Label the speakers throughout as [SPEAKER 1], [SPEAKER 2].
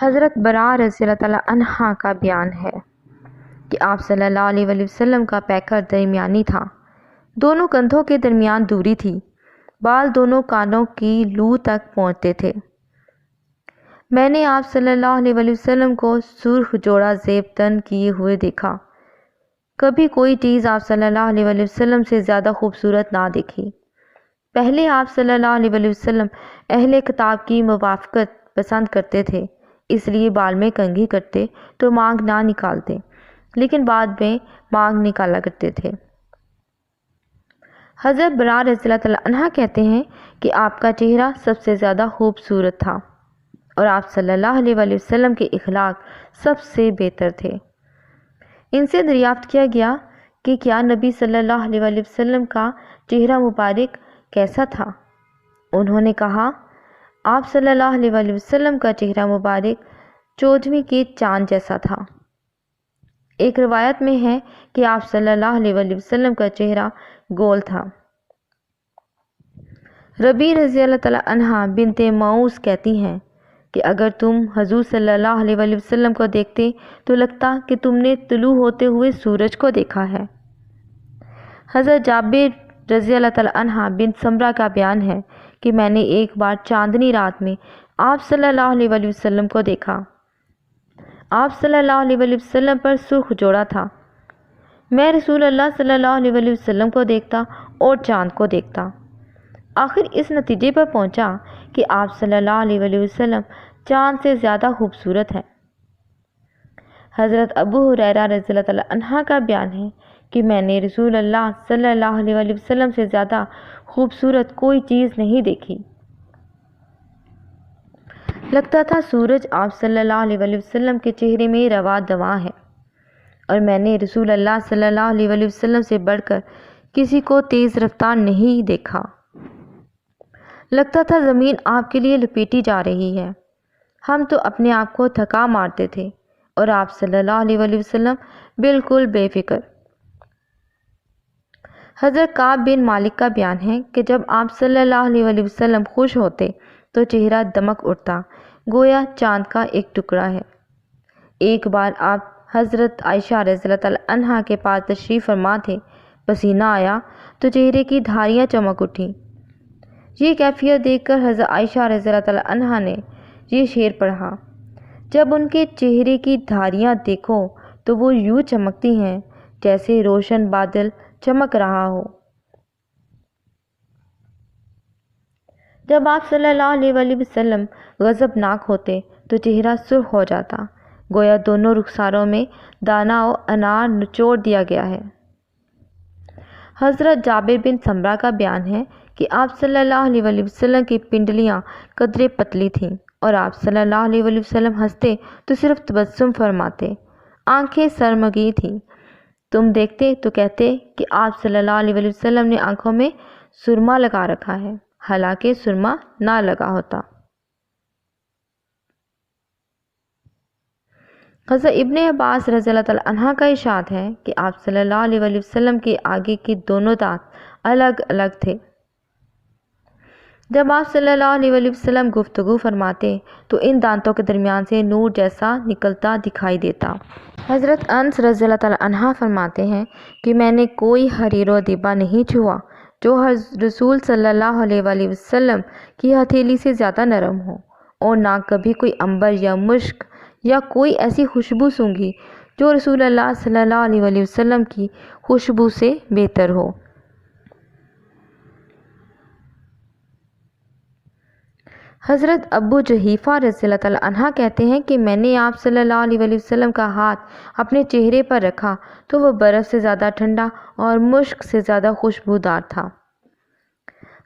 [SPEAKER 1] حضرت برا رضی اللہ تعالیٰ عنہ کا بیان ہے کہ آپ صلی اللہ علیہ وآلہ وسلم کا پیکر درمیانی تھا، دونوں کندھوں کے درمیان دوری تھی، بال دونوں کانوں کی لو تک پہنچتے تھے۔ میں نے آپ صلی اللہ علیہ وآلہ وسلم کو سرخ جوڑا زیب تن کیے ہوئے دیکھا، کبھی کوئی چیز آپ صلی اللہ علیہ وآلہ وسلم سے زیادہ خوبصورت نہ دیکھی۔ پہلے آپ صلی اللہ علیہ وآلہ وسلم اہل کتاب کی موافقت پسند کرتے تھے، اس لیے بال میں کنگھی کرتے تو مانگ نہ نکالتے، لیکن بعد میں مانگ نکالا کرتے تھے۔ حضرت برا رضی اللہ تعالیٰ عنہ کہتے ہیں کہ آپ کا چہرہ سب سے زیادہ خوبصورت تھا اور آپ صلی اللہ علیہ وآلہ وسلم کے اخلاق سب سے بہتر تھے۔ ان سے دریافت کیا گیا کہ کیا نبی صلی اللہ علیہ وآلہ وسلم کا چہرہ مبارک کیسا تھا؟ انہوں نے کہا، آپ صلی اللہ علیہ وآلہ وسلم کا چہرہ مبارک 14ویں کے چاند جیسا تھا۔ ایک روایت میں ہے کہ آپ صلی اللہ علیہ وآلہ وسلم کا چہرہ گول تھا۔ ربی رضی اللہ تعالیٰ عنہ بنت معوذ کہتی ہیں کہ اگر تم حضور صلی اللہ علیہ وآلہ وسلم کو دیکھتے تو لگتا کہ تم نے طلوع ہوتے ہوئے سورج کو دیکھا ہے۔ حضرت جابر رضی اللہ تعالیٰ عنہ بنت سمرہ کا بیان ہے کہ میں نے ایک بار چاندنی رات میں آپ صلی اللہ علیہ وآلہ وسلم کو دیکھا۔ آپ صلی اللہ علیہ وآلہ وسلم پر سرخ جوڑا تھا۔ میں رسول اللہ صلی اللہ علیہ وآلہ وسلم کو دیکھتا اور چاند کو دیکھتا، آخر اس نتیجے پر پہنچا کہ آپ صلی اللہ علیہ وآلہ وسلم چاند سے زیادہ خوبصورت ہیں۔ حضرت ابو ہریرہ رضی اللہ تعالیٰ عنہ کا بیان ہے کہ میں نے رسول اللہ صلی اللہ علیہ وآلہ وسلم سے زیادہ خوبصورت کوئی چیز نہیں دیکھی۔ لگتا تھا سورج آپ صلی اللہ علیہ وآلہ وسلم کے چہرے میں رواں دواں ہے، اور میں نے رسول اللہ صلی اللہ علیہ وآلہ وسلم سے بڑھ کر کسی کو تیز رفتار نہیں دیکھا۔ لگتا تھا زمین آپ کے لیے لپیٹی جا رہی ہے، ہم تو اپنے آپ کو تھکا مارتے تھے اور آپ صلی اللہ علیہ وآلہ وسلم بالکل بے فکر۔ حضرت کعب بن مالک کا بیان ہے کہ جب آپ صلی اللہ علیہ وآلہ وسلم خوش ہوتے تو چہرہ دمک اٹھتا، گویا چاند کا ایک ٹکڑا ہے۔ ایک بار آپ حضرت عائشہ رضی اللہ تعالیٰ عنہ کے پاس تشریف فرما تھے، پسینہ آیا تو چہرے کی دھاریاں چمک اٹھیں۔ یہ کیفیت دیکھ کر حضرت عائشہ رضی اللہ تعالیٰ عنہ نے یہ شعر پڑھا، جب ان کے چہرے کی دھاریاں دیکھو تو وہ یوں چمکتی ہیں جیسے روشن بادل چمک رہا ہو۔ جب آپ صلی اللہ علیہ وآلہ وسلم غضبناک ہوتے تو چہرہ سرخ ہو جاتا، گویا دونوں رخساروں میں دانہ و انار نچوڑ دیا گیا ہے۔ حضرت جابر بن سمرہ کا بیان ہے کہ آپ صلی اللہ علیہ وآلہ وسلم کی پنڈلیاں قدرے پتلی تھیں اور آپ صلی اللہ علیہ وآلہ وسلم ہنستے تو صرف تبسم فرماتے، آنکھیں سرمگی تھیں، تم دیکھتے تو کہتے کہ آپ صلی اللہ علیہ وآلہ وسلم نے آنکھوں میں سرما لگا رکھا ہے، حالانکہ سرما نہ لگا ہوتا۔ حضرت ابن عباس رضی اللہ تعالیٰ عنہ کا ارشاد ہے کہ آپ صلی اللہ علیہ وآلہ وسلم کے آگے کے دونوں دانت الگ الگ تھے۔ جب آپ صلی اللہ علیہ وآلہ وسلم گفتگو فرماتے تو ان دانتوں کے درمیان سے نور جیسا نکلتا دکھائی دیتا۔ حضرت انس رضی اللہ تعالیٰ عنہ فرماتے ہیں کہ میں نے کوئی حریر و دیبا نہیں چھوا جو رسول صلی اللہ علیہ وآلہ وسلم کی ہتھیلی سے زیادہ نرم ہو، اور نہ کبھی کوئی عنبر یا مشک یا کوئی ایسی خوشبو سونگھی جو رسول اللہ صلی اللہ علیہ وآلہ وسلم کی خوشبو سے بہتر ہو۔ حضرت ابو جحیفہ رضی اللہ تعالیٰ عنہ کہتے ہیں کہ میں نے آپ صلی اللہ علیہ وآلہ وسلم کا ہاتھ اپنے چہرے پر رکھا تو وہ برف سے زیادہ ٹھنڈا اور مشک سے زیادہ خوشبودار تھا۔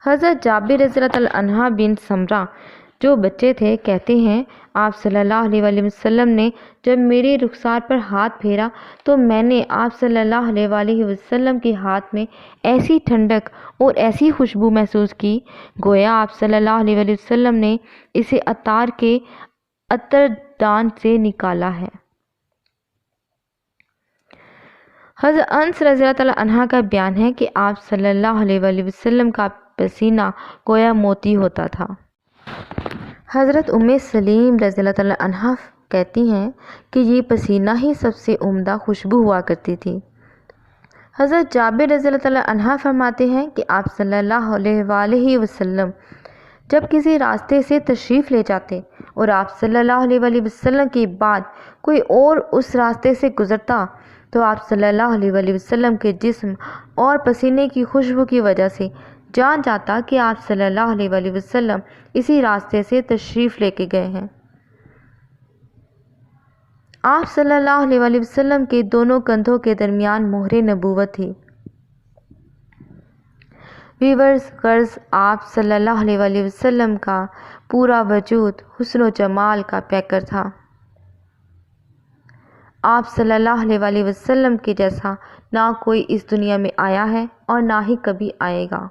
[SPEAKER 1] حضرت جابر رضی اللہ تعالیٰ عنہ بن سمرہ جو بچے تھے کہتے ہیں، آپ صلی اللہ علیہ وآلہ وسلم نے جب میرے رخسار پر ہاتھ پھیرا تو میں نے آپ صلی اللہ علیہ وآلہ وسلم کے ہاتھ میں ایسی ٹھنڈک اور ایسی خوشبو محسوس کی گویا آپ صلی اللہ علیہ وآلہ وسلم نے اسے عطار کے عطردان سے نکالا ہے۔ حضرت انس رضی اللہ تعالیٰ عنہ کا بیان ہے کہ آپ صلی اللہ علیہ وآلہ وسلم کا پسینہ گویا موتی ہوتا تھا۔ حضرت سلیم رضی اللہ تعالیٰ عنہا کہتی ہیں کہ یہ پسینہ ہی سب سے عمدہ خوشبو ہوا کرتی تھی۔ حضرت جابر رضی اللہ تعالیٰ عنہ فرماتے ہیں کہ آپ صلی اللہ علیہ وآلہ وسلم جب کسی راستے سے تشریف لے جاتے اور آپ صلی اللہ علیہ وآلہ وسلم کے بعد کوئی اور اس راستے سے گزرتا تو آپ صلی اللہ علیہ وآلہ وسلم کے جسم اور پسینے کی خوشبو کی وجہ سے جان جاتا کہ آپ صلی اللہ علیہ وآلہ وسلم اسی راستے سے تشریف لے کے گئے ہیں۔ آپ صلی اللہ علیہ وآلہ وسلم کے دونوں کندھوں کے درمیان مہر نبوت تھی۔ ویورز غرض آپ صلی اللہ علیہ وآلہ وسلم کا پورا وجود حسن و جمال کا پیکر تھا۔ آپ صلی اللہ علیہ وآلہ وسلم کے جیسا نہ کوئی اس دنیا میں آیا ہے اور نہ ہی کبھی آئے گا۔